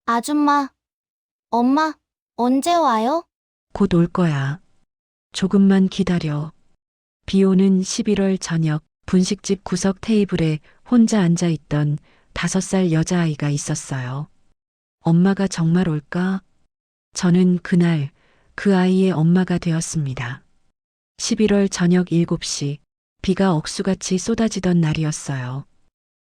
아줌마, 엄마, 언제 와요? 곧 올 거야. 조금만 기다려. 비 오는 11월 저녁 분식집 구석 테이블에 혼자 앉아 있던 5살 여자아이가 있었어요. 엄마가 정말 올까? 저는 그날 그 아이의 엄마가 되었습니다. 11월 저녁 7시 비가 억수같이 쏟아지던 날이었어요.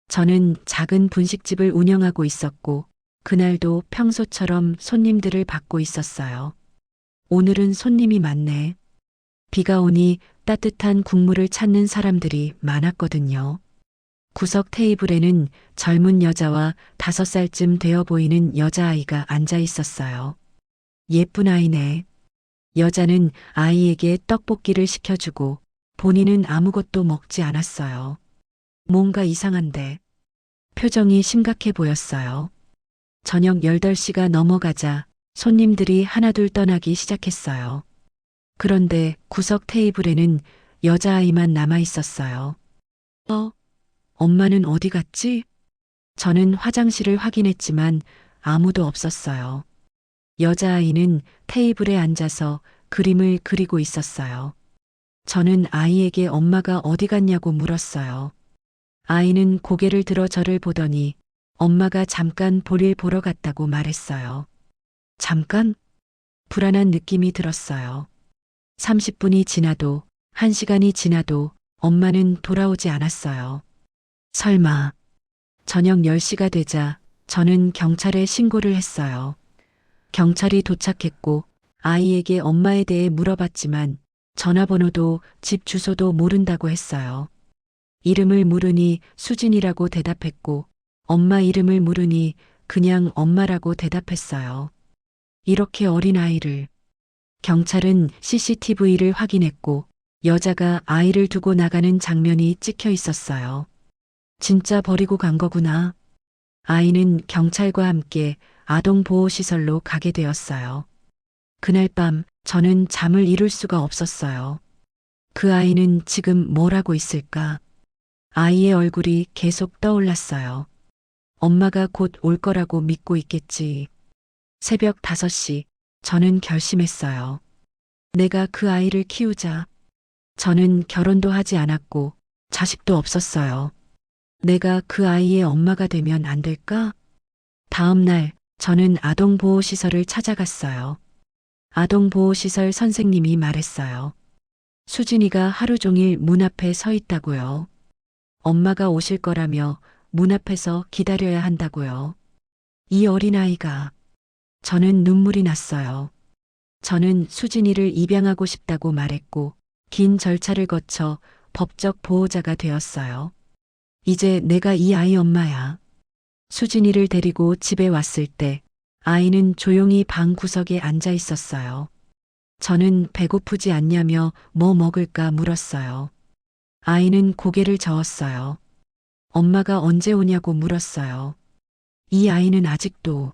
저는 작은 분식집을 운영하고 있었고 그날도 평소처럼 손님들을 받고 있었어요. 오늘은 손님이 많네. 비가 오니 따뜻한 국물을 찾는 사람들이 많았거든요. 구석 테이블에는 젊은 여자와 5살쯤 되어 보이는 여자아이가 앉아 있었어요. 예쁜 아이네. 여자는 아이에게 떡볶이를 시켜주고 본인은 아무것도 먹지 않았어요. 뭔가 이상한데 표정이 심각해 보였어요. 저녁 8시가 넘어가자 손님들이 하나둘 떠나기 시작했어요. 그런데 구석 테이블에는 여자아이만 남아 있었어요. 엄마는 어디 갔지? 저는 화장실을 확인했지만 아무도 없었어요. 여자아이는 테이블에 앉아서 그림을 그리고 있었어요. 저는 아이에게 엄마가 어디 갔냐고 물었어요. 아이는 고개를 들어 저를 보더니 엄마가 잠깐 볼일 보러 갔다고 말했어요. 잠깐? 불안한 느낌이 들었어요. 30분이 지나도 1시간이 지나도 엄마는 돌아오지 않았어요. 설마 저녁 10시가 되자 저는 경찰에 신고를 했어요. 경찰이 도착했고 아이에게 엄마에 대해 물어봤지만 전화번호도 집 주소도 모른다고 했어요. 이름을 물으니 수진이라고 대답했고 엄마 이름을 물으니 그냥 엄마라고 대답했어요. 이렇게 어린 아이를. 경찰은 CCTV를 확인했고 여자가 아이를 두고 나가는 장면이 찍혀 있었어요. 진짜 버리고 간 거구나. 아이는 경찰과 함께 아동보호시설로 가게 되었어요. 그날 밤 저는 잠을 이룰 수가 없었어요. 그 아이는 지금 뭘 하고 있을까? 아이의 얼굴이 계속 떠올랐어요. 엄마가 곧 올 거라고 믿고 있겠지. 새벽 5시 저는 결심했어요. 내가 그 아이를 키우자. 저는 결혼도 하지 않았고 자식도 없었어요. 내가 그 아이의 엄마가 되면 안 될까? 다음 날 저는 아동보호시설을 찾아갔어요. 아동보호시설 선생님이 말했어요. 수진이가 하루 종일 문 앞에 서 있다고요. 엄마가 오실 거라며 문 앞에서 기다려야 한다고요. 이 어린아이가. 저는 눈물이 났어요. 저는 수진이를 입양하고 싶다고 말했고 긴 절차를 거쳐 법적 보호자가 되었어요. 이제 내가 이 아이 엄마야. 수진이를 데리고 집에 왔을 때 아이는 조용히 방 구석에 앉아 있었어요. 저는 배고프지 않냐며 뭐 먹을까 물었어요. 아이는 고개를 저었어요. 엄마가 언제 오냐고 물었어요. 이 아이는 아직도.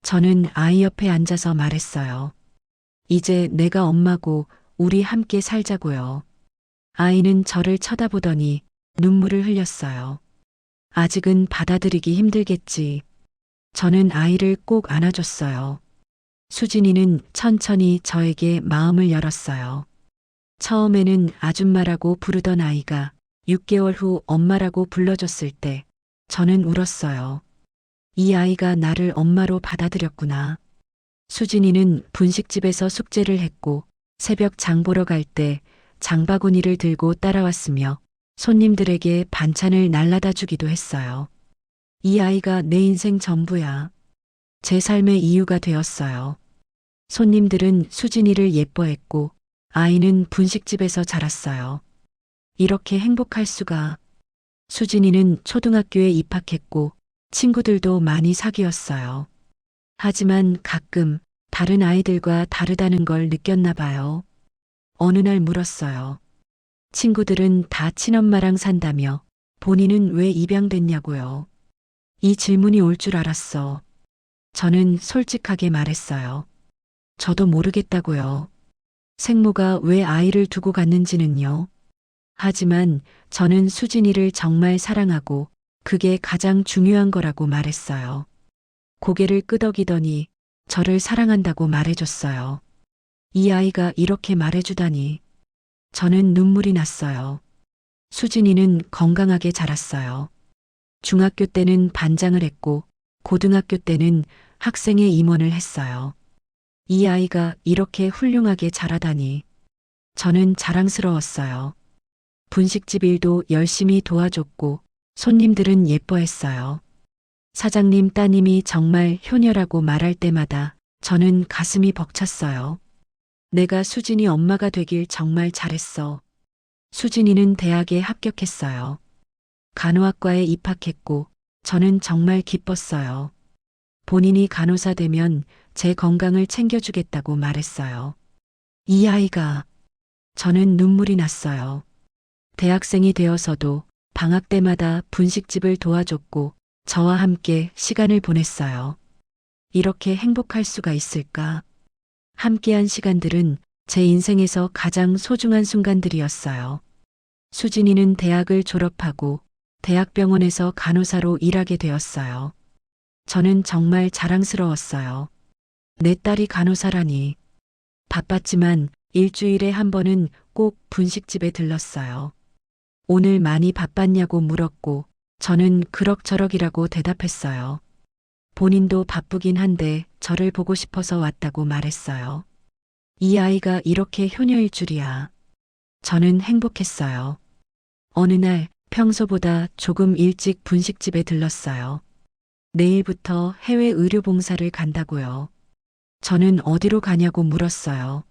저는 아이 옆에 앉아서 말했어요. 이제 내가 엄마고 우리 함께 살자고요. 아이는 저를 쳐다보더니 눈물을 흘렸어요. 아직은 받아들이기 힘들겠지. 저는 아이를 꼭 안아줬어요. 수진이는 천천히 저에게 마음을 열었어요. 처음에는 아줌마라고 부르던 아이가 6개월 후 엄마라고 불러줬을 때 저는 울었어요. 이 아이가 나를 엄마로 받아들였구나. 수진이는 분식집에서 숙제를 했고 새벽 장 보러 갈 때 장바구니를 들고 따라왔으며 손님들에게 반찬을 날라다 주기도 했어요. 이 아이가 내 인생 전부야. 제 삶의 이유가 되었어요. 손님들은 수진이를 예뻐했고 아이는 분식집에서 자랐어요. 이렇게 행복할 수가. 수진이는 초등학교에 입학했고 친구들도 많이 사귀었어요. 하지만 가끔 다른 아이들과 다르다는 걸 느꼈나 봐요. 어느 날 물었어요. 친구들은 다 친엄마랑 산다며 본인은 왜 입양됐냐고요. 이 질문이 올 줄 알았어. 저는 솔직하게 말했어요. 저도 모르겠다고요. 생모가 왜 아이를 두고 갔는지는요. 하지만 저는 수진이를 정말 사랑하고 그게 가장 중요한 거라고 말했어요. 고개를 끄덕이더니 저를 사랑한다고 말해줬어요. 이 아이가 이렇게 말해주다니. 저는 눈물이 났어요. 수진이는 건강하게 자랐어요. 중학교 때는 반장을 했고, 고등학교 때는 학생의 임원을 했어요. 이 아이가 이렇게 훌륭하게 자라다니. 저는 자랑스러웠어요. 분식집 일도 열심히 도와줬고, 손님들은 예뻐했어요. 사장님 따님이 정말 효녀라고 말할 때마다 저는 가슴이 벅찼어요. 내가 수진이 엄마가 되길 정말 잘했어. 수진이는 대학에 합격했어요. 간호학과에 입학했고 저는 정말 기뻤어요. 본인이 간호사 되면 제 건강을 챙겨주겠다고 말했어요. 이 아이가. 저는 눈물이 났어요. 대학생이 되어서도 방학 때마다 분식집을 도와줬고 저와 함께 시간을 보냈어요. 이렇게 행복할 수가 있을까? 함께한 시간들은 제 인생에서 가장 소중한 순간들이었어요. 수진이는 대학을 졸업하고 대학병원에서 간호사로 일하게 되었어요. 저는 정말 자랑스러웠어요. 내 딸이 간호사라니. 바빴지만 일주일에 한 번은 꼭 분식집에 들렀어요. 오늘 많이 바빴냐고 물었고 저는 그럭저럭이라고 대답했어요. 본인도 바쁘긴 한데 저를 보고 싶어서 왔다고 말했어요. 이 아이가 이렇게 효녀일 줄이야. 저는 행복했어요. 어느 날 평소보다 조금 일찍 분식집에 들렀어요. 내일부터 해외 의료 봉사를 간다고요. 저는 어디로 가냐고 물었어요.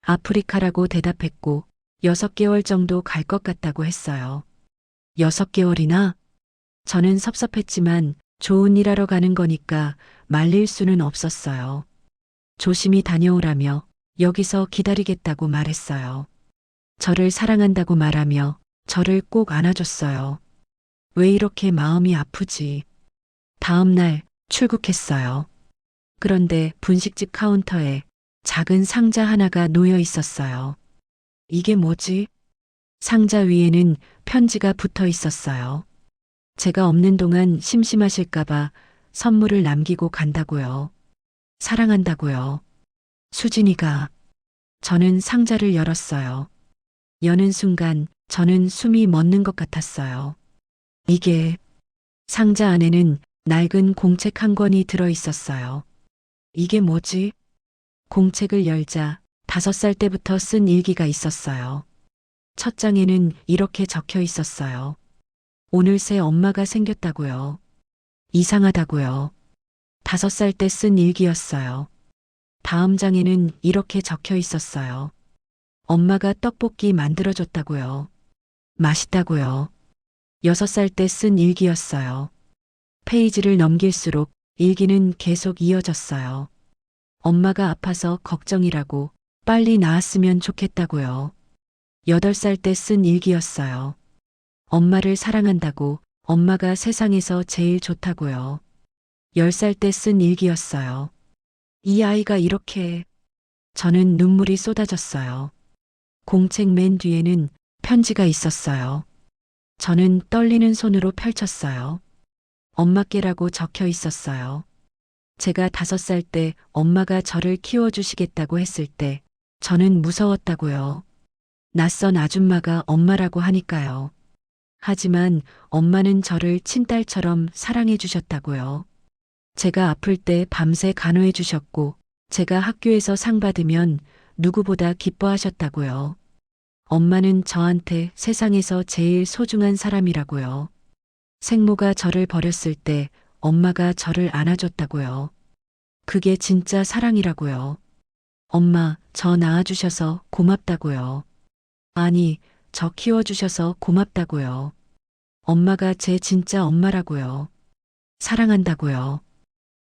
아프리카라고 대답했고 6개월 정도 갈 것 같다고 했어요. 6개월이나? 저는 섭섭했지만 좋은 일 하러 가는 거니까 말릴 수는 없었어요. 조심히 다녀오라며 여기서 기다리겠다고 말했어요. 저를 사랑한다고 말하며 저를 꼭 안아줬어요. 왜 이렇게 마음이 아프지? 다음 날 출국했어요. 그런데 분식집 카운터에 작은 상자 하나가 놓여 있었어요. 이게 뭐지? 상자 위에는 편지가 붙어 있었어요. 제가 없는 동안 심심하실까봐 선물을 남기고 간다고요. 사랑한다고요. 수진이가. 저는 상자를 열었어요. 여는 순간 저는 숨이 멎는 것 같았어요. 이게. 상자 안에는 낡은 공책 한 권이 들어 있었어요. 이게 뭐지? 공책을 열자 5살 때부터 쓴 일기가 있었어요. 첫 장에는 이렇게 적혀 있었어요. 오늘 새 엄마가 생겼다고요. 이상하다고요. 5살 때 쓴 일기였어요. 다음 장에는 이렇게 적혀 있었어요. 엄마가 떡볶이 만들어줬다고요. 맛있다고요. 6살 때 쓴 일기였어요. 페이지를 넘길수록 일기는 계속 이어졌어요. 엄마가 아파서 걱정이라고 빨리 나았으면 좋겠다고요. 8살 때 쓴 일기였어요. 엄마를 사랑한다고 엄마가 세상에서 제일 좋다고요. 10살 때 쓴 일기였어요. 이 아이가 이렇게. 저는 눈물이 쏟아졌어요. 공책 맨 뒤에는 편지가 있었어요. 저는 떨리는 손으로 펼쳤어요. 엄마께라고 적혀 있었어요. 제가 5살 때 엄마가 저를 키워주시겠다고 했을 때 저는 무서웠다고요. 낯선 아줌마가 엄마라고 하니까요. 하지만 엄마는 저를 친딸처럼 사랑해 주셨다고요. 제가 아플 때 밤새 간호해 주셨고 제가 학교에서 상 받으면 누구보다 기뻐하셨다고요. 엄마는 저한테 세상에서 제일 소중한 사람이라고요. 생모가 저를 버렸을 때 엄마가 저를 안아줬다고요. 그게 진짜 사랑이라고요. 엄마, 저 낳아주셔서 고맙다고요. 아니, 저 키워주셔서 고맙다고요. 엄마가 제 진짜 엄마라고요. 사랑한다고요.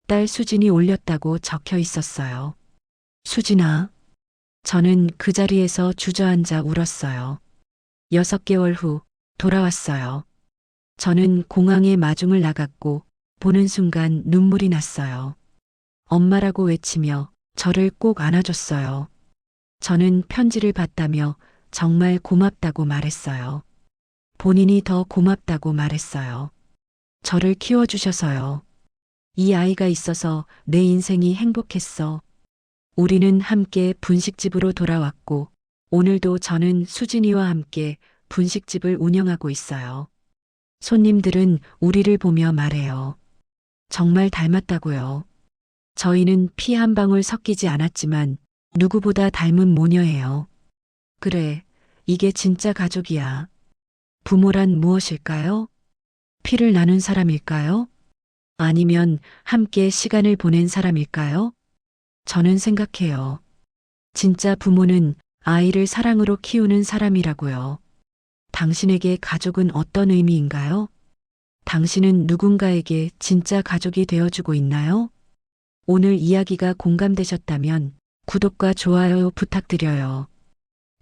딸 수진이 올렸다고 적혀 있었어요. 수진아. 저는 그 자리에서 주저앉아 울었어요. 6개월 후 돌아왔어요. 저는 공항에 마중을 나갔고 보는 순간 눈물이 났어요. 엄마라고 외치며 저를 꼭 안아줬어요. 저는 편지를 받다며 정말 고맙다고 말했어요. 본인이 더 고맙다고 말했어요. 저를 키워주셔서요. 이 아이가 있어서 내 인생이 행복했어. 우리는 함께 분식집으로 돌아왔고, 오늘도 저는 수진이와 함께 분식집을 운영하고 있어요. 손님들은 우리를 보며 말해요. 정말 닮았다고요. 저희는 피 한 방울 섞이지 않았지만 누구보다 닮은 모녀예요. 그래, 이게 진짜 가족이야. 부모란 무엇일까요? 피를 나눈 사람일까요? 아니면 함께 시간을 보낸 사람일까요? 저는 생각해요. 진짜 부모는 아이를 사랑으로 키우는 사람이라고요. 당신에게 가족은 어떤 의미인가요? 당신은 누군가에게 진짜 가족이 되어주고 있나요? 오늘 이야기가 공감되셨다면 구독과 좋아요 부탁드려요.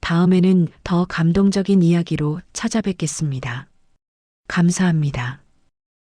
다음에는 더 감동적인 이야기로 찾아뵙겠습니다. 감사합니다.